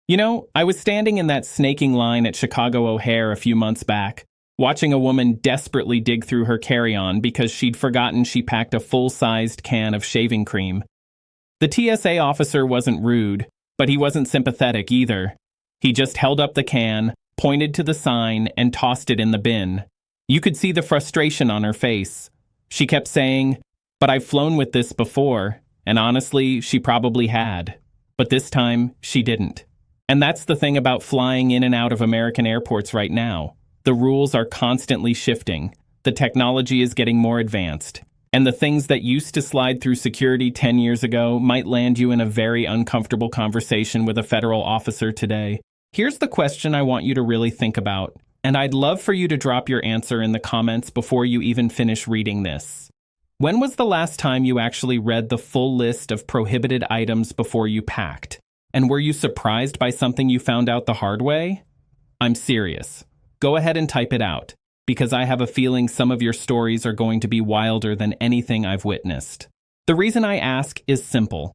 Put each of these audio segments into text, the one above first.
I was standing in that snaking line at Chicago O'Hare a few months back, watching a woman desperately dig through her carry-on because she'd forgotten she packed a full-sized can of shaving cream. The TSA officer wasn't rude, but he wasn't sympathetic either. He just held up the can, pointed to the sign, and tossed it in the bin. You could see the frustration on her face. She kept saying, "But I've flown with this before," and honestly, she probably had. But this time, she didn't. And that's the thing about flying in and out of American airports right now. The rules are constantly shifting. The technology is getting more advanced. And the things that used to slide through security 10 years ago might land you in a very uncomfortable conversation with a federal officer today. Here's the question I want you to really think about, and I'd love for you to drop your answer in the comments before you even finish reading this. When was the last time you actually read the full list of prohibited items before you packed? And were you surprised by something you found out the hard way? I'm serious. Go ahead and type it out, because I have a feeling some of your stories are going to be wilder than anything I've witnessed. The reason I ask is simple.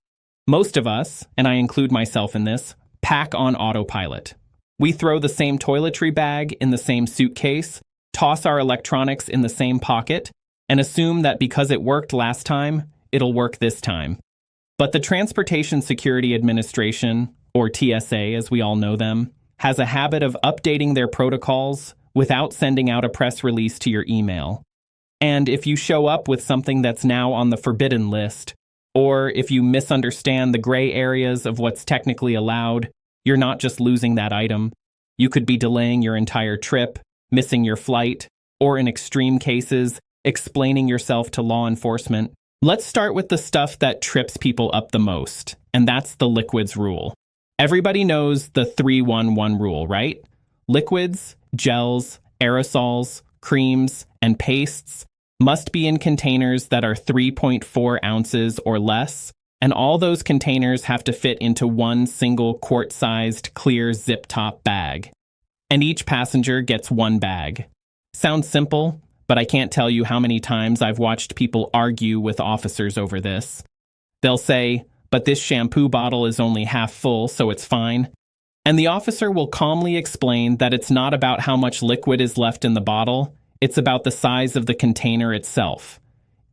Most of us, and I include myself in this, pack on autopilot. We throw the same toiletry bag in the same suitcase, toss our electronics in the same pocket, and assume that because it worked last time, it'll work this time. But the Transportation Security Administration, or TSA as we all know them, has a habit of updating their protocols without sending out a press release to your email. And if you show up with something that's now on the forbidden list, or if you misunderstand the gray areas of what's technically allowed, you're not just losing that item. You could be delaying your entire trip, missing your flight, or in extreme cases, explaining yourself to law enforcement. Let's start with the stuff that trips people up the most, and that's the liquids rule. Everybody knows the 3-1-1 rule, right? Liquids, gels, aerosols, creams, and pastes must be in containers that are 3.4 ounces or less, and all those containers have to fit into one single quart-sized clear zip-top bag. And each passenger gets one bag. Sounds simple, but I can't tell you how many times I've watched people argue with officers over this. They'll say, "But this shampoo bottle is only half full, so it's fine." And the officer will calmly explain that it's not about how much liquid is left in the bottle, it's about the size of the container itself.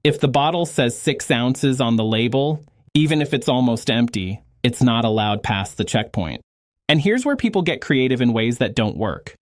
If the bottle says 6 ounces on the label, even if it's almost empty, it's not allowed past the checkpoint. And here's where people get creative in ways that don't work.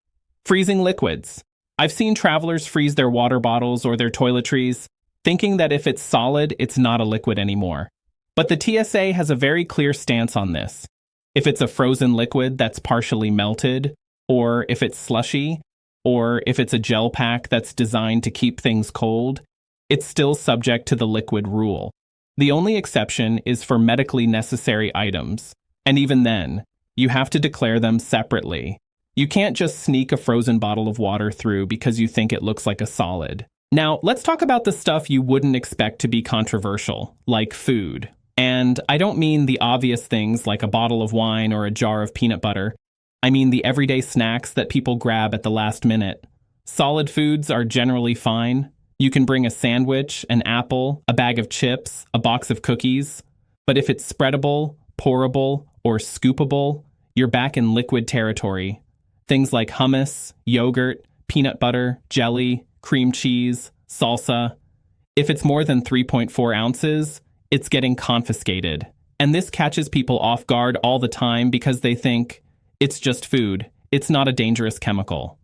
Freezing liquids. I've seen travelers freeze their water bottles or their toiletries, thinking that if it's solid, it's not a liquid anymore. But the TSA has a very clear stance on this. If it's a frozen liquid that's partially melted, or if it's slushy, or if it's a gel pack that's designed to keep things cold, it's still subject to the liquid rule. The only exception is for medically necessary items, and even then, you have to declare them separately. You can't just sneak a frozen bottle of water through because you think it looks like a solid. Now, let's talk about the stuff you wouldn't expect to be controversial, like food. And I don't mean the obvious things like a bottle of wine or a jar of peanut butter. I mean the everyday snacks that people grab at the last minute. Solid foods are generally fine. You can bring a sandwich, an apple, a bag of chips, a box of cookies. But if it's spreadable, pourable, or scoopable, you're back in liquid territory. Things like hummus, yogurt, peanut butter, jelly, cream cheese, salsa. If it's more than 3.4 ounces, it's getting confiscated. And this catches people off guard all the time because they think, it's just food, it's not a dangerous chemical.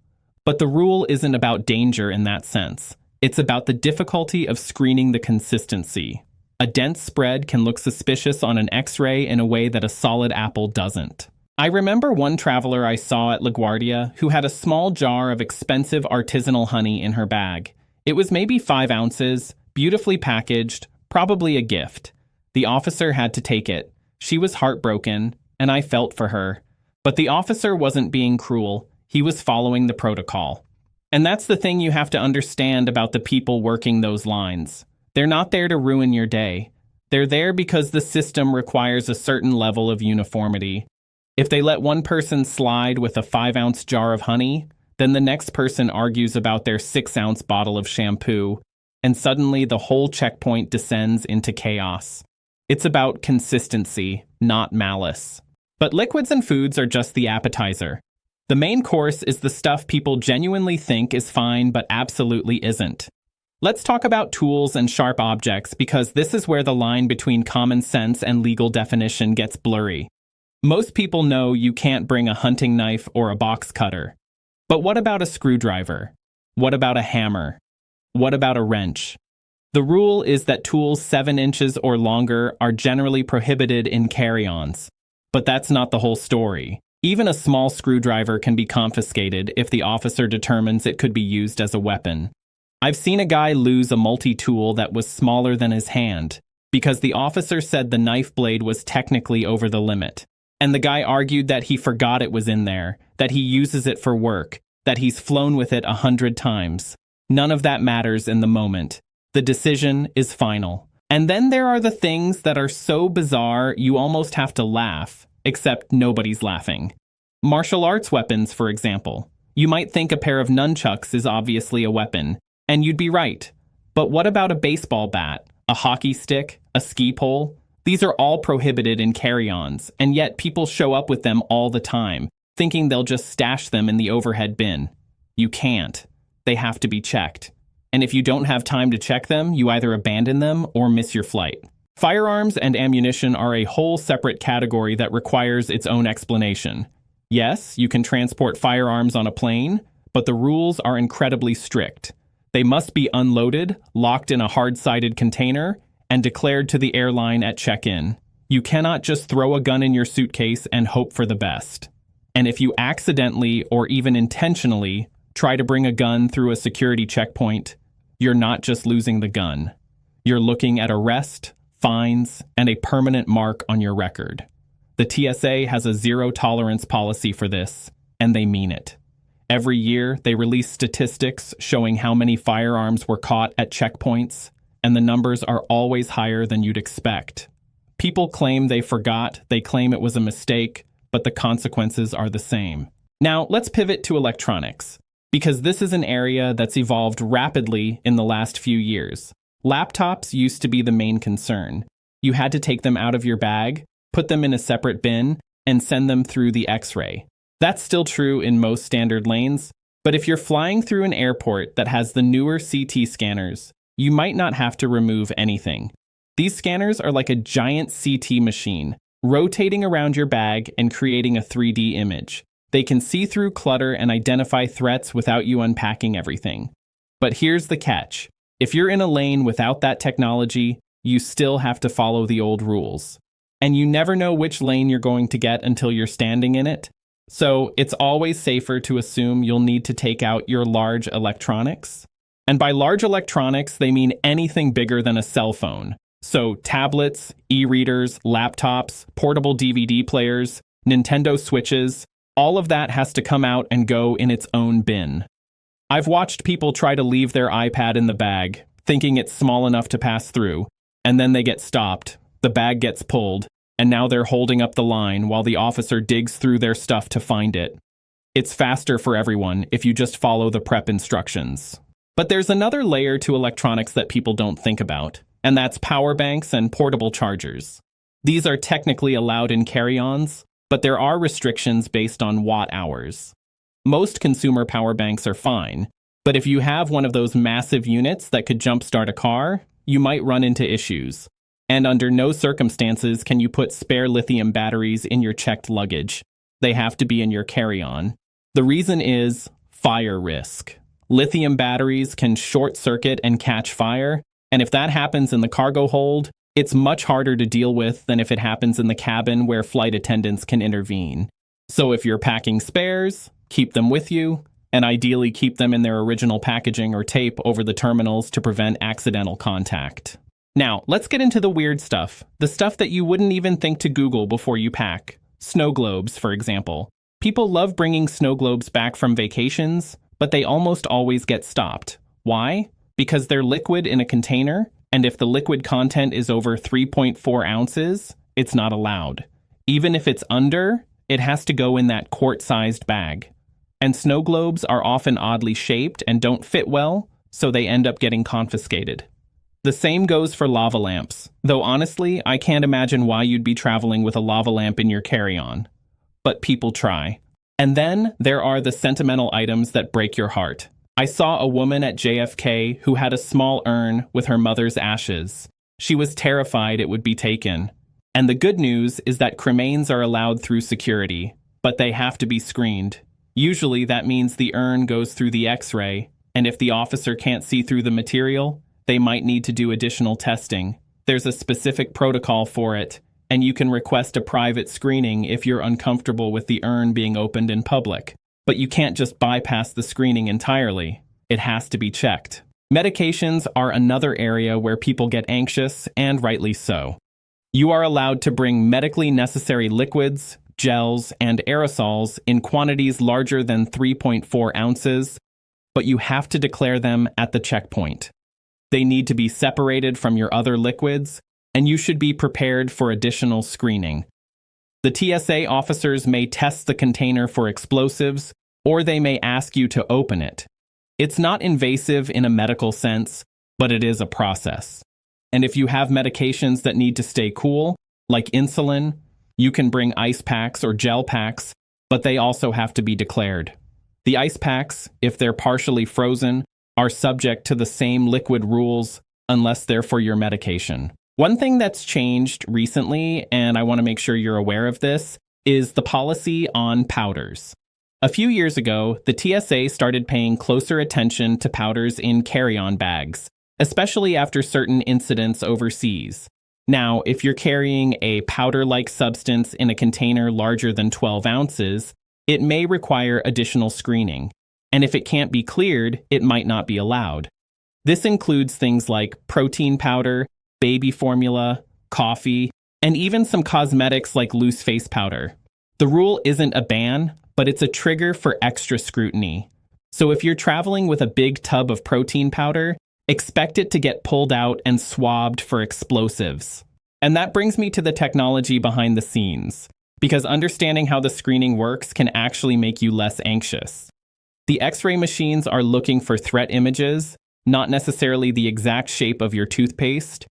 But the rule isn't about danger in that sense. It's about the difficulty of screening the consistency. A dense spread can look suspicious on an X-ray in a way that a solid apple doesn't. I remember one traveler I saw at LaGuardia who had a small jar of expensive artisanal honey in her bag. It was maybe 5 ounces, beautifully packaged, probably a gift. The officer had to take it. She was heartbroken, and I felt for her. But the officer wasn't being cruel. He was following the protocol. And that's the thing you have to understand about the people working those lines. They're not there to ruin your day. They're there because the system requires a certain level of uniformity. If they let one person slide with a 5-ounce jar of honey, then the next person argues about their 6-ounce bottle of shampoo, and suddenly the whole checkpoint descends into chaos. It's about consistency, not malice. But liquids and foods are just the appetizer. The main course is the stuff people genuinely think is fine but absolutely isn't. Let's talk about tools and sharp objects because this is where the line between common sense and legal definition gets blurry. Most people know you can't bring a hunting knife or a box cutter. But what about a screwdriver? What about a hammer? What about a wrench? The rule is that tools 7 inches or longer are generally prohibited in carry-ons. But that's not the whole story. Even a small screwdriver can be confiscated if the officer determines it could be used as a weapon. I've seen a guy lose a multi-tool that was smaller than his hand because the officer said the knife blade was technically over the limit. And the guy argued that he forgot it was in there, that he uses it for work, that he's flown with it 100 times. None of that matters in the moment. The decision is final. And then there are the things that are so bizarre you almost have to laugh, except nobody's laughing. Martial arts weapons, for example. You might think a pair of nunchucks is obviously a weapon, and you'd be right. But what about a baseball bat, a hockey stick, a ski pole? These are all prohibited in carry-ons, and yet people show up with them all the time, thinking they'll just stash them in the overhead bin. You can't. They have to be checked. And if you don't have time to check them, you either abandon them or miss your flight. Firearms and ammunition are a whole separate category that requires its own explanation. Yes, you can transport firearms on a plane, but the rules are incredibly strict. They must be unloaded, locked in a hard-sided container, and declared to the airline at check-in. You cannot just throw a gun in your suitcase and hope for the best. And if you accidentally or even intentionally try to bring a gun through a security checkpoint, you're not just losing the gun. You're looking at arrest, fines, and a permanent mark on your record. The TSA has a zero-tolerance policy for this, and they mean it. Every year, they release statistics showing how many firearms were caught at checkpoints, and the numbers are always higher than you'd expect. People claim they forgot, they claim it was a mistake, but the consequences are the same. Now, let's pivot to electronics, because this is an area that's evolved rapidly in the last few years. Laptops used to be the main concern. You had to take them out of your bag, put them in a separate bin, and send them through the X-ray. That's still true in most standard lanes, but if you're flying through an airport that has the newer CT scanners, you might not have to remove anything. These scanners are like a giant CT machine, rotating around your bag and creating a 3D image. They can see through clutter and identify threats without you unpacking everything. But here's the catch. If you're in a lane without that technology, you still have to follow the old rules. And you never know which lane you're going to get until you're standing in it. So it's always safer to assume you'll need to take out your large electronics. And by large electronics, they mean anything bigger than a cell phone. So tablets, e-readers, laptops, portable DVD players, Nintendo Switches, all of that has to come out and go in its own bin. I've watched people try to leave their iPad in the bag, thinking it's small enough to pass through, and then they get stopped, the bag gets pulled, and now they're holding up the line while the officer digs through their stuff to find it. It's faster for everyone if you just follow the prep instructions. But there's another layer to electronics that people don't think about, and that's power banks and portable chargers. These are technically allowed in carry-ons, but there are restrictions based on watt hours. Most consumer power banks are fine, but if you have one of those massive units that could jumpstart a car, you might run into issues. And under no circumstances can you put spare lithium batteries in your checked luggage. They have to be in your carry-on. The reason is fire risk. Lithium batteries can short circuit and catch fire, and if that happens in the cargo hold, it's much harder to deal with than if it happens in the cabin where flight attendants can intervene. So if you're packing spares, keep them with you, and ideally keep them in their original packaging or tape over the terminals to prevent accidental contact. Now, let's get into the weird stuff, the stuff that you wouldn't even think to Google before you pack. Snow globes, for example. People love bringing snow globes back from vacations, but they almost always get stopped. Why? Because they're liquid in a container, and if the liquid content is over 3.4 ounces, it's not allowed. Even if it's under, it has to go in that quart-sized bag. And snow globes are often oddly shaped and don't fit well, so they end up getting confiscated. The same goes for lava lamps, though honestly, I can't imagine why you'd be traveling with a lava lamp in your carry-on. but people try. And then there are the sentimental items that break your heart. I saw a woman at JFK who had a small urn with her mother's ashes. She was terrified it would be taken. And the good news is that cremains are allowed through security, but they have to be screened. Usually that means the urn goes through the X-ray, and if the officer can't see through the material, they might need to do additional testing. There's a specific protocol for it, and you can request a private screening if you're uncomfortable with the urn being opened in public. But you can't just bypass the screening entirely. It has to be checked. Medications are another area where people get anxious, and rightly so. You are allowed to bring medically necessary liquids, gels, and aerosols in quantities larger than 3.4 ounces, but you have to declare them at the checkpoint. They need to be separated from your other liquids, and you should be prepared for additional screening. The TSA officers may test the container for explosives, or they may ask you to open it. It's not invasive in a medical sense, but it is a process. And if you have medications that need to stay cool, like insulin, you can bring ice packs or gel packs, but they also have to be declared. The ice packs, if they're partially frozen, are subject to the same liquid rules unless they're for your medication. One thing that's changed recently, and I want to make sure you're aware of this, is the policy on powders. A few years ago, the TSA started paying closer attention to powders in carry-on bags, especially after certain incidents overseas. Now, if you're carrying a powder-like substance in a container larger than 12 ounces, it may require additional screening, and if it can't be cleared, it might not be allowed. This includes things like protein powder, baby formula, coffee, and even some cosmetics like loose face powder. The rule isn't a ban, but it's a trigger for extra scrutiny. So if you're traveling with a big tub of protein powder, expect it to get pulled out and swabbed for explosives. And that brings me to the technology behind the scenes, because understanding how the screening works can actually make you less anxious. The X-ray machines are looking for threat images, not necessarily the exact shape of your toothpaste.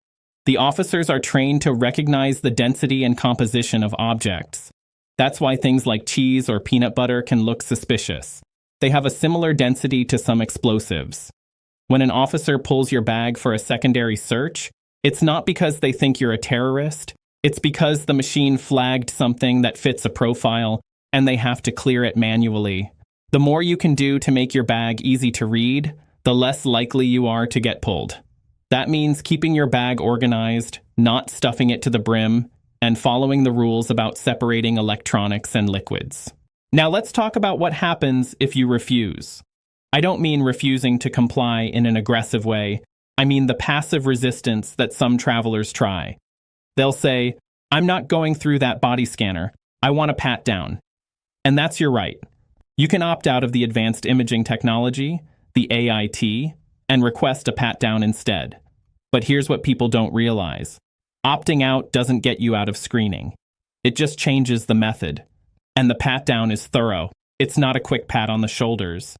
The officers are trained to recognize the density and composition of objects. That's why things like cheese or peanut butter can look suspicious. They have a similar density to some explosives. When an officer pulls your bag for a secondary search, it's not because they think you're a terrorist. It's because the machine flagged something that fits a profile, and they have to clear it manually. The more you can do to make your bag easy to read, the less likely you are to get pulled. That means keeping your bag organized, not stuffing it to the brim, and following the rules about separating electronics and liquids. Now let's talk about what happens if you refuse. I don't mean refusing to comply in an aggressive way. I mean the passive resistance that some travelers try. They'll say, "I'm not going through that body scanner. I want a pat down." And that's your right. You can opt out of the advanced imaging technology, the AIT, and request a pat down instead. But here's what people don't realize. Opting out doesn't get you out of screening. It just changes the method. And the pat down is thorough. It's not a quick pat on the shoulders.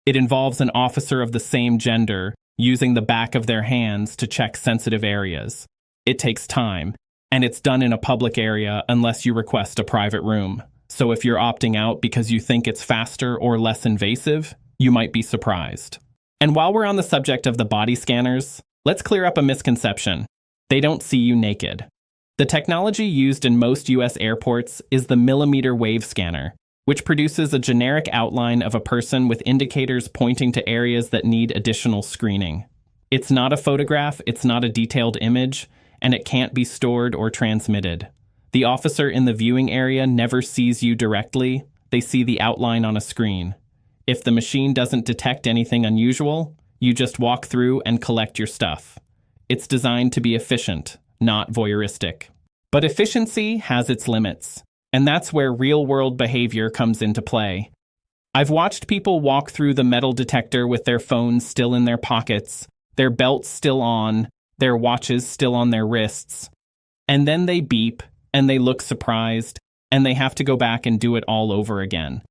It involves an officer of the same gender using the back of their hands to check sensitive areas. It takes time, and it's done in a public area unless you request a private room. So if you're opting out because you think it's faster or less invasive, you might be surprised. And while we're on the subject of the body scanners, let's clear up a misconception. They don't see you naked. The technology used in most US airports is the millimeter wave scanner, which produces a generic outline of a person with indicators pointing to areas that need additional screening. It's not a photograph, it's not a detailed image, and it can't be stored or transmitted. The officer in the viewing area never sees you directly, they see the outline on a screen. If the machine doesn't detect anything unusual, you just walk through and collect your stuff. It's designed to be efficient, not voyeuristic. But efficiency has its limits, and that's where real-world behavior comes into play. I've watched people walk through the metal detector with their phones still in their pockets, their belts still on, their watches still on their wrists, and then they beep, and they look surprised, and they have to go back and do it all over again.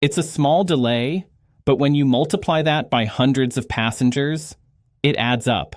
It's a small delay, but when you multiply that by hundreds of passengers, it adds up.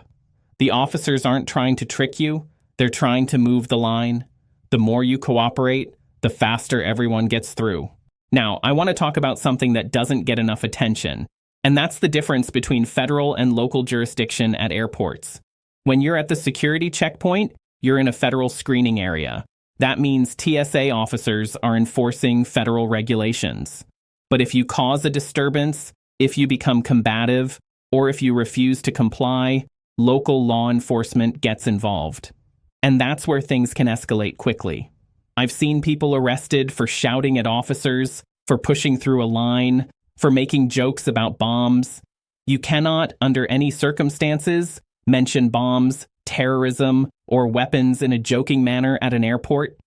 The officers aren't trying to trick you, they're trying to move the line. The more you cooperate, the faster everyone gets through. Now, I want to talk about something that doesn't get enough attention, and that's the difference between federal and local jurisdiction at airports. When you're at the security checkpoint, you're in a federal screening area. That means TSA officers are enforcing federal regulations. But if you cause a disturbance, if you become combative, or if you refuse to comply, local law enforcement gets involved. And that's where things can escalate quickly. I've seen people arrested for shouting at officers, for pushing through a line, for making jokes about bombs. You cannot, under any circumstances, mention bombs, terrorism, or weapons in a joking manner at an airport.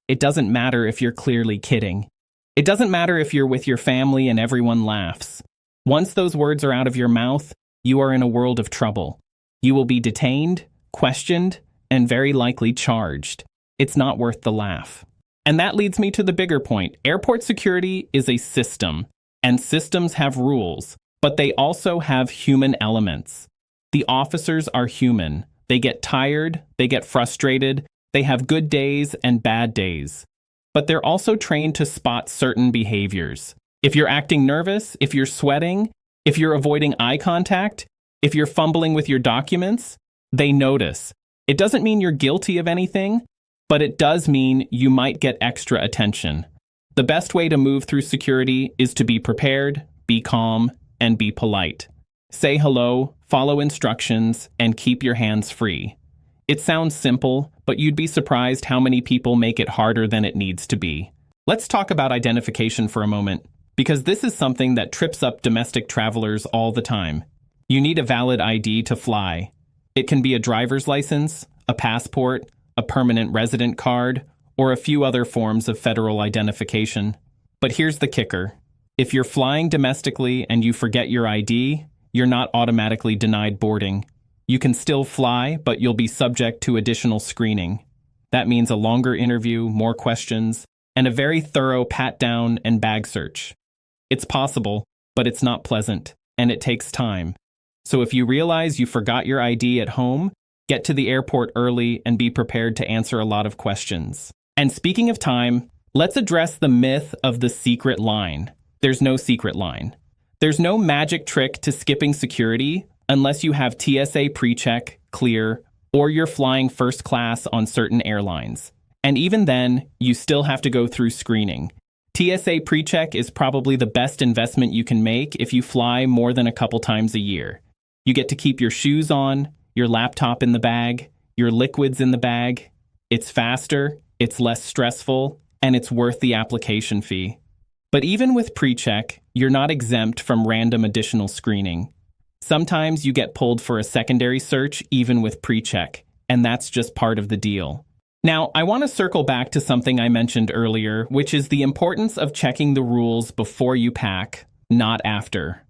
It doesn't matter if you're clearly kidding. It doesn't matter if you're with your family and everyone laughs. Once those words are out of your mouth, you are in a world of trouble. You will be detained, questioned, and very likely charged. It's not worth the laugh. And that leads me to the bigger point. Airport security is a system, and systems have rules, but they also have human elements. The officers are human. They get tired, they get frustrated, they have good days and bad days. But they're also trained to spot certain behaviors. If you're acting nervous, if you're sweating, if you're avoiding eye contact, if you're fumbling with your documents, they notice. It doesn't mean you're guilty of anything, but it does mean you might get extra attention. The best way to move through security is to be prepared, be calm, and be polite. Say hello, follow instructions, and keep your hands free. It sounds simple, but you'd be surprised how many people make it harder than it needs to be. Let's talk about identification for a moment, because this is something that trips up domestic travelers all the time. You need a valid ID to fly. It can be a driver's license, a passport, a permanent resident card, or a few other forms of federal identification. But here's the kicker. If you're flying domestically and you forget your ID, you're not automatically denied boarding. You can still fly, but you'll be subject to additional screening. That means a longer interview, more questions, and a very thorough pat-down and bag search. It's possible, but it's not pleasant, and it takes time. So if you realize you forgot your ID at home, get to the airport early and be prepared to answer a lot of questions. And speaking of time, let's address the myth of the secret line. There's no secret line. There's no magic trick to skipping security unless you have TSA pre-check, clear, or you're flying first class on certain airlines. And even then, you still have to go through screening. TSA pre-check is probably the best investment you can make if you fly more than a couple times a year. You get to keep your shoes on, your laptop in the bag, your liquids in the bag. It's faster, it's less stressful, and it's worth the application fee. But even with pre-check, you're not exempt from random additional screening. Sometimes you get pulled for a secondary search even with pre-check, and that's just part of the deal. Now, I want to circle back to something I mentioned earlier, which is the importance of checking the rules before you pack, not after.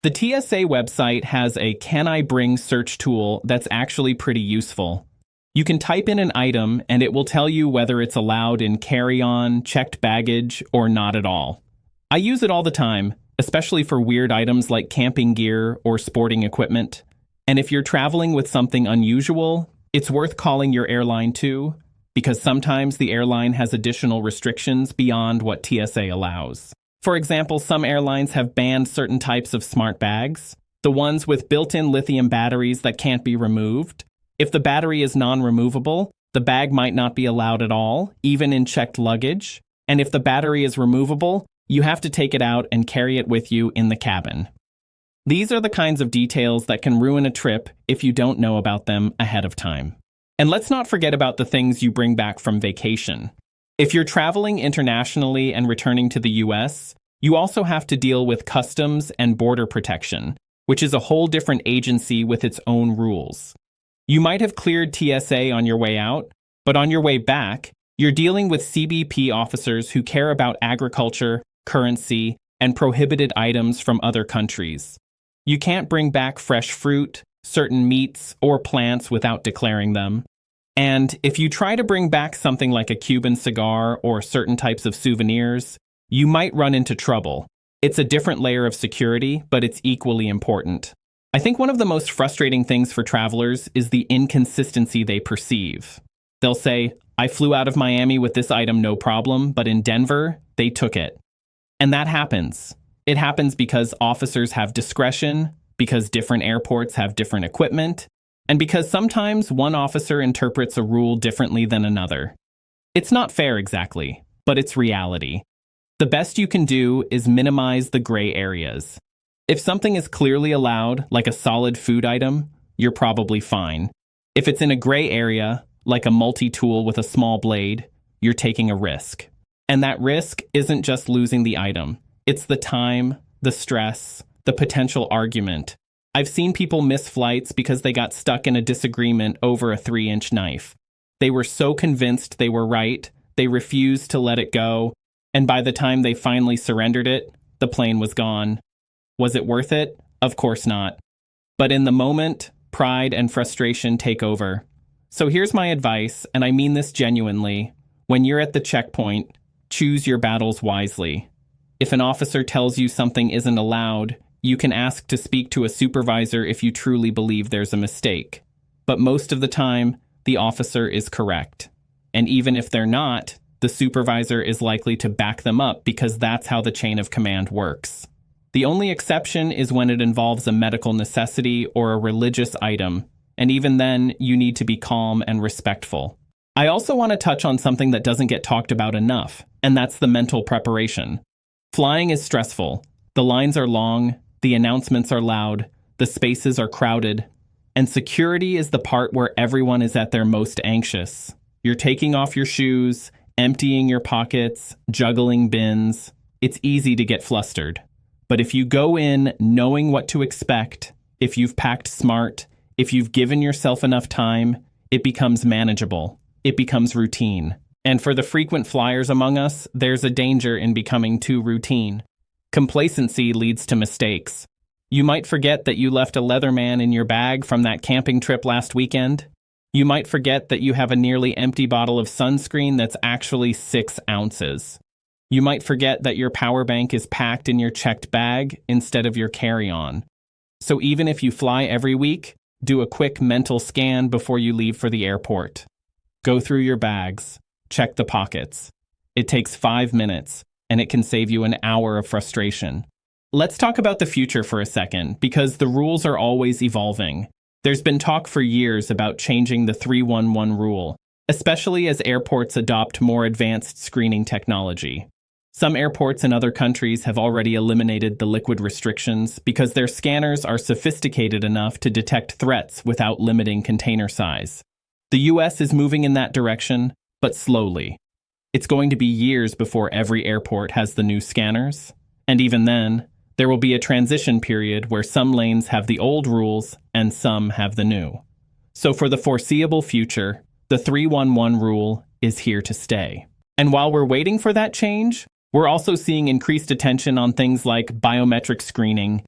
The TSA website has a "Can I Bring" search tool that's actually pretty useful. You can type in an item and it will tell you whether it's allowed in carry-on, checked baggage, or not at all. I use it all the time, especially for weird items like camping gear or sporting equipment. And if you're traveling with something unusual, it's worth calling your airline too, because sometimes the airline has additional restrictions beyond what TSA allows. For example, some airlines have banned certain types of smart bags, the ones with built-in lithium batteries that can't be removed. If the battery is non-removable, the bag might not be allowed at all, even in checked luggage. And if the battery is removable, you have to take it out and carry it with you in the cabin. These are the kinds of details that can ruin a trip if you don't know about them ahead of time. And let's not forget about the things you bring back from vacation. If you're traveling internationally and returning to the US, you also have to deal with customs and border protection, which is a whole different agency with its own rules. You might have cleared TSA on your way out, but on your way back, you're dealing with CBP officers who care about agriculture, currency, and prohibited items from other countries. You can't bring back fresh fruit, certain meats, or plants without declaring them. And if you try to bring back something like a Cuban cigar or certain types of souvenirs, you might run into trouble. It's a different layer of security, but it's equally important. I think one of the most frustrating things for travelers is the inconsistency they perceive. They'll say, I flew out of Miami with this item no problem, but in Denver, they took it. And that happens. It happens because officers have discretion, because different airports have different equipment, and because sometimes one officer interprets a rule differently than another. It's not fair exactly, but it's reality. The best you can do is minimize the gray areas. If something is clearly allowed, like a solid food item, you're probably fine. If it's in a gray area, like a multi-tool with a small blade, you're taking a risk. And that risk isn't just losing the item. It's the time, the stress, the potential argument. I've seen people miss flights because they got stuck in a disagreement over a 3-inch knife. They were so convinced they were right, they refused to let it go, and by the time they finally surrendered it, the plane was gone. Was it worth it? Of course not. But in the moment, pride and frustration take over. So here's my advice, and I mean this genuinely. When you're at the checkpoint, choose your battles wisely. If an officer tells you something isn't allowed, you can ask to speak to a supervisor if you truly believe there's a mistake. But most of the time, the officer is correct. And even if they're not, the supervisor is likely to back them up because that's how the chain of command works. The only exception is when it involves a medical necessity or a religious item, and even then, you need to be calm and respectful. I also want to touch on something that doesn't get talked about enough, and that's the mental preparation. Flying is stressful. The lines are long, the announcements are loud, the spaces are crowded, and security is the part where everyone is at their most anxious. You're taking off your shoes, emptying your pockets, juggling bins. It's easy to get flustered. But if you go in knowing what to expect, if you've packed smart, if you've given yourself enough time, it becomes manageable. It becomes routine. And for the frequent flyers among us, there's a danger in becoming too routine. Complacency leads to mistakes. You might forget that you left a Leatherman in your bag from that camping trip last weekend. You might forget that you have a nearly empty bottle of sunscreen that's actually 6 ounces. You might forget that your power bank is packed in your checked bag instead of your carry-on. So even if you fly every week, do a quick mental scan before you leave for the airport. Go through your bags. Check the pockets. It takes 5 minutes, and it can save you an hour of frustration. Let's talk about the future for a second, because the rules are always evolving. There's been talk for years about changing the 311 rule, especially as airports adopt more advanced screening technology. Some airports in other countries have already eliminated the liquid restrictions because their scanners are sophisticated enough to detect threats without limiting container size. The US is moving in that direction, but slowly. It's going to be years before every airport has the new scanners, and even then, there will be a transition period where some lanes have the old rules and some have the new. So for the foreseeable future, the 311 rule is here to stay. And while we're waiting for that change, we're also seeing increased attention on things like biometric screening.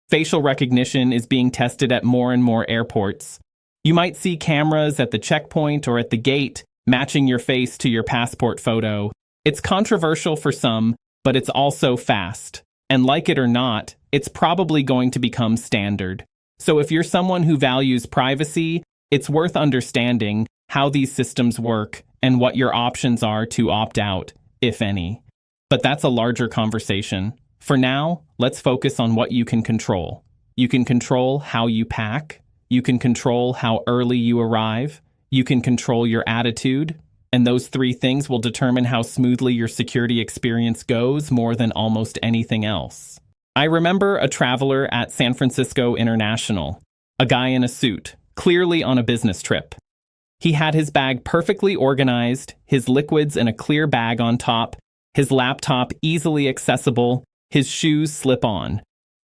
Facial recognition is being tested at more and more airports. You might see cameras at the checkpoint or at the gate matching your face to your passport photo. It's controversial for some, but it's also fast. And like it or not, it's probably going to become standard. So if you're someone who values privacy, it's worth understanding how these systems work and what your options are to opt out, if any. But that's a larger conversation. For now, let's focus on what you can control. You can control how you pack. You can control how early you arrive. You can control your attitude. And those 3 things will determine how smoothly your security experience goes more than almost anything else. I remember a traveler at San Francisco International, a guy in a suit, clearly on a business trip. He had his bag perfectly organized, his liquids in a clear bag on top, his laptop easily accessible, his shoes slip on.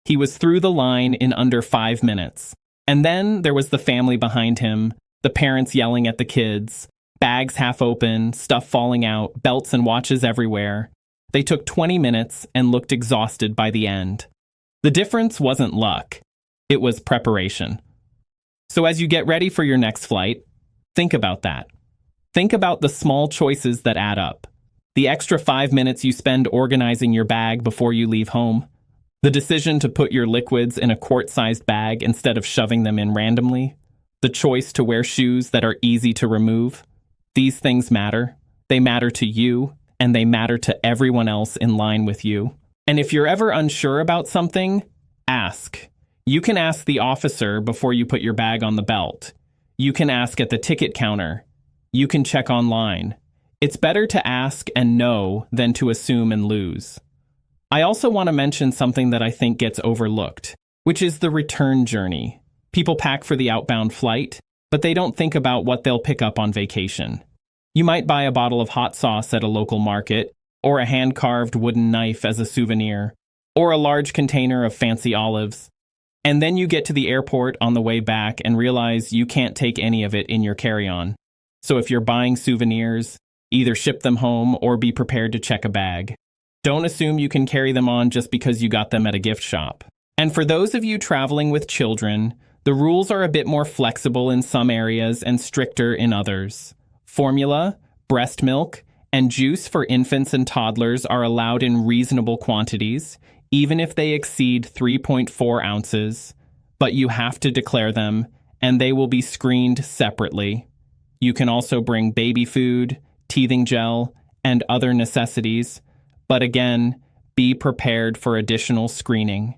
He was through the line in under 5 minutes. And then there was the family behind him, the parents yelling at the kids, bags half open, stuff falling out, belts and watches everywhere. They took 20 minutes and looked exhausted by the end. The difference wasn't luck. It was preparation. So as you get ready for your next flight, think about that. Think about the small choices that add up. The extra 5 minutes you spend organizing your bag before you leave home. The decision to put your liquids in a quart-sized bag instead of shoving them in randomly. The choice to wear shoes that are easy to remove. These things matter. They matter to you, and they matter to everyone else in line with you. And if you're ever unsure about something, ask. You can ask the officer before you put your bag on the belt. You can ask at the ticket counter. You can check online. It's better to ask and know than to assume and lose. I also want to mention something that I think gets overlooked, which is the return journey. People pack for the outbound flight, but they don't think about what they'll pick up on vacation. You might buy a bottle of hot sauce at a local market, or a hand-carved wooden knife as a souvenir, or a large container of fancy olives. And then you get to the airport on the way back and realize you can't take any of it in your carry-on. So if you're buying souvenirs, either ship them home or be prepared to check a bag. Don't assume you can carry them on just because you got them at a gift shop. And for those of you traveling with children, the rules are a bit more flexible in some areas and stricter in others. Formula, breast milk, and juice for infants and toddlers are allowed in reasonable quantities, even if they exceed 3.4 ounces, but you have to declare them, and they will be screened separately. You can also bring baby food, teething gel, and other necessities, but again, be prepared for additional screening.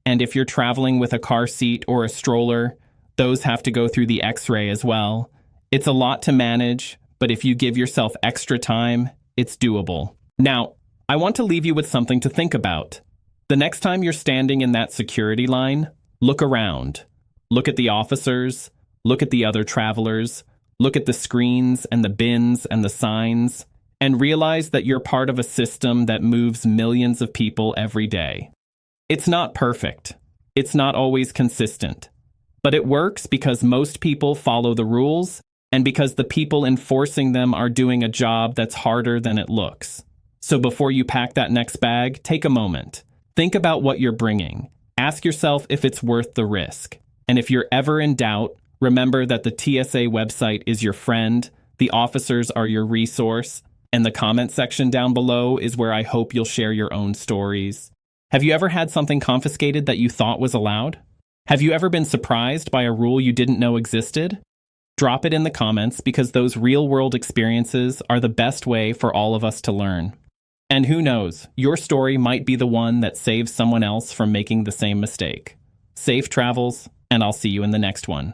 And if you're traveling with a car seat or a stroller, those have to go through the X-ray as well. It's a lot to manage, but if you give yourself extra time, it's doable. Now, I want to leave you with something to think about. The next time you're standing in that security line, look around. Look at the officers, look at the other travelers, look at the screens and the bins and the signs, and realize that you're part of a system that moves millions of people every day. It's not perfect. It's not always consistent. But it works because most people follow the rules and because the people enforcing them are doing a job that's harder than it looks. So before you pack that next bag, take a moment. Think about what you're bringing. Ask yourself if it's worth the risk. And if you're ever in doubt, remember that the TSA website is your friend, the officers are your resource, and the comment section down below is where I hope you'll share your own stories. Have you ever had something confiscated that you thought was allowed? Have you ever been surprised by a rule you didn't know existed? Drop it in the comments because those real-world experiences are the best way for all of us to learn. And who knows, your story might be the one that saves someone else from making the same mistake. Safe travels, and I'll see you in the next one.